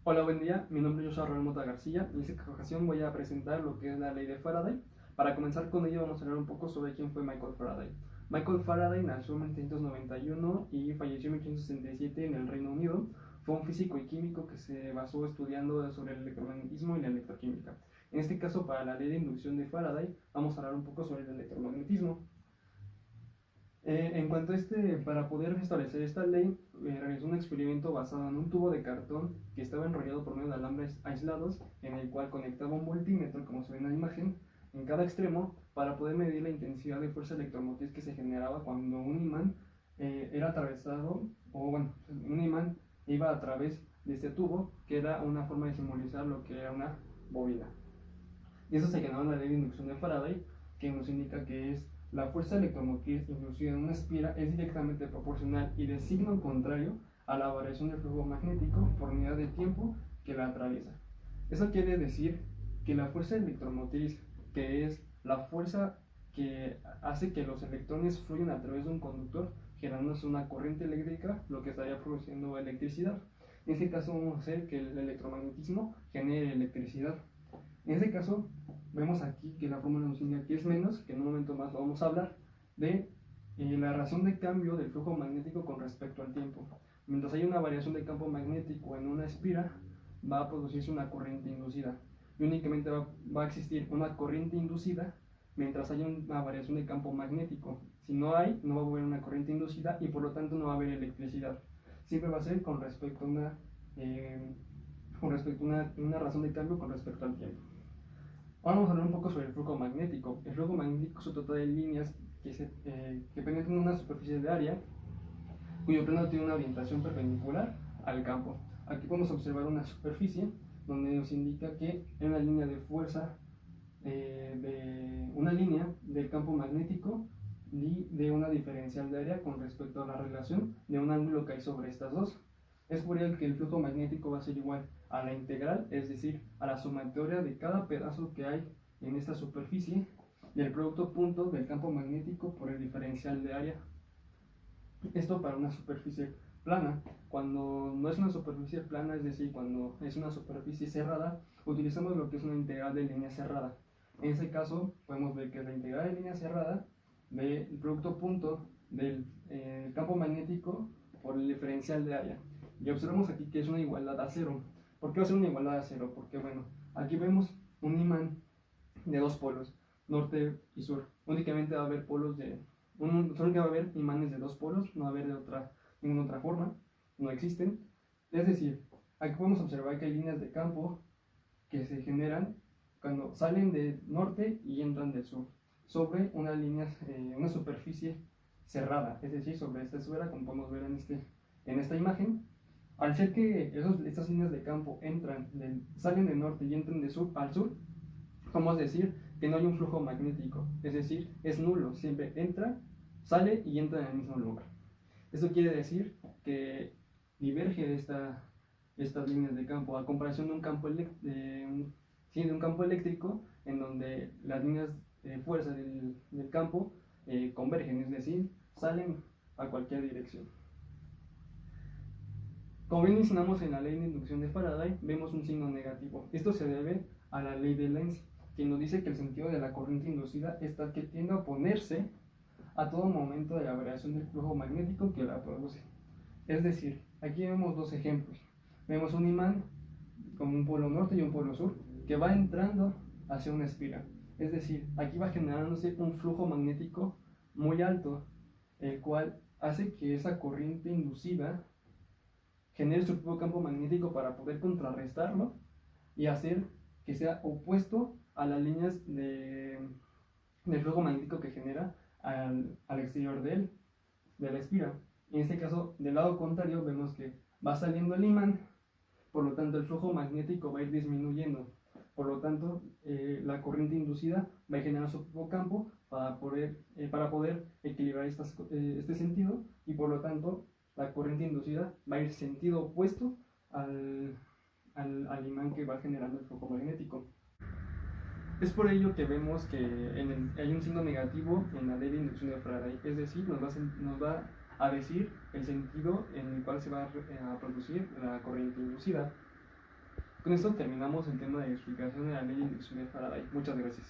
Hola, buen día. Mi nombre es Joshua Raúl Mota García y en esta ocasión voy a presentar lo que es la ley de Faraday. Para comenzar con ello vamos a hablar un poco sobre quién fue Michael Faraday. Michael Faraday nació en 1891 y falleció en 1867 en el Reino Unido. Fue un físico y químico que se basó estudiando sobre el electromagnetismo y la electroquímica. En este caso, para la ley de inducción de Faraday, vamos a hablar un poco sobre el electromagnetismo. En cuanto a para poder establecer esta ley, realizó un experimento basado en un tubo de cartón que estaba enrollado por medio de alambres aislados, en el cual conectaba un voltímetro, como se ve en la imagen, en cada extremo para poder medir la intensidad de fuerza electromotriz que se generaba cuando un imán era atravesado, o bueno, un imán iba a través de este tubo, que era una forma de simbolizar lo que era una bobina. Y eso se generó en la ley de inducción de Faraday, que nos indica que es la fuerza electromotriz inducida en una espira es directamente proporcional y de signo contrario a la variación del flujo magnético por unidad de tiempo que la atraviesa. Eso quiere decir que la fuerza electromotriz, que es la fuerza que hace que los electrones fluyan a través de un conductor, generándose una corriente eléctrica, lo que estaría produciendo electricidad. En este caso vamos a hacer que el electromagnetismo genere electricidad. En este caso, vemos aquí que la fórmula nos indica que es menos, que en un momento más lo vamos a hablar, de la razón de cambio del flujo magnético con respecto al tiempo. Mientras hay una variación de campo magnético en una espira, va a producirse una corriente inducida. Y únicamente va a existir una corriente inducida mientras haya una variación de campo magnético. Si no hay, no va a haber una corriente inducida y por lo tanto no va a haber electricidad. Siempre va a ser con respecto a una razón de cambio con respecto al tiempo. Ahora vamos a hablar un poco sobre el flujo magnético. El flujo magnético se trata de líneas que penetran una superficie de área cuyo plano tiene una orientación perpendicular al campo. Aquí podemos observar una superficie donde nos indica que hay una línea de fuerza, una línea del campo magnético y de una diferencial de área con respecto a la relación de un ángulo que hay sobre estas dos. Es por ello que el flujo magnético va a ser igual a la integral, es decir, a la sumatoria de cada pedazo que hay en esta superficie del producto punto del campo magnético por el diferencial de área. Esto para una superficie plana. Cuando no es una superficie plana, es decir, cuando es una superficie cerrada, utilizamos lo que es una integral de línea cerrada. En este caso, podemos ver que la integral de línea cerrada del producto punto del campo magnético por el diferencial de área. Y observamos aquí que es una igualdad a cero. ¿Por qué va a ser una igualdad a cero? Porque, bueno, aquí vemos un imán de dos polos, norte y sur. Únicamente va a haber solo que va a haber imanes de dos polos, no va a haber de ninguna otra forma, no existen. Es decir, aquí podemos observar que hay líneas de campo que se generan cuando salen del norte y entran del sur, sobre una superficie cerrada, es decir, sobre esta esfera, como podemos ver en esta imagen. Al ser que estas líneas de campo salen del norte y entran de sur al sur, vamos a decir que no hay un flujo magnético, es decir, es nulo, siempre entra, sale y entra en el mismo lugar. Esto quiere decir que diverge de estas líneas de campo a comparación de un campo eléctrico en donde las líneas de fuerza del campo convergen, es decir, salen a cualquier dirección. Como bien mencionamos en la ley de inducción de Faraday, vemos un signo negativo. Esto se debe a la ley de Lenz, que nos dice que el sentido de la corriente inducida es tal que tiende a oponerse a todo momento de la variación del flujo magnético que la produce. Es decir, aquí vemos dos ejemplos. Vemos un imán con un polo norte y un polo sur que va entrando hacia una espiral. Es decir, aquí va generándose un flujo magnético muy alto, el cual hace que esa corriente inducida genere su propio campo magnético para poder contrarrestarlo y hacer que sea opuesto a las líneas del flujo magnético que genera al exterior de la espira. En este caso, del lado contrario, vemos que va saliendo el imán, por lo tanto el flujo magnético va a ir disminuyendo. Por lo tanto, la corriente inducida va a generar su propio campo para poder equilibrar este sentido y por lo tanto la corriente inducida va a ir sentido opuesto al imán que va generando el flujo magnético. Es por ello que vemos que hay un signo negativo en la ley de inducción de Faraday, es decir, nos va a decir el sentido en el cual se va a producir la corriente inducida. Con esto terminamos el tema de explicación de la ley de inducción de Faraday. Muchas gracias.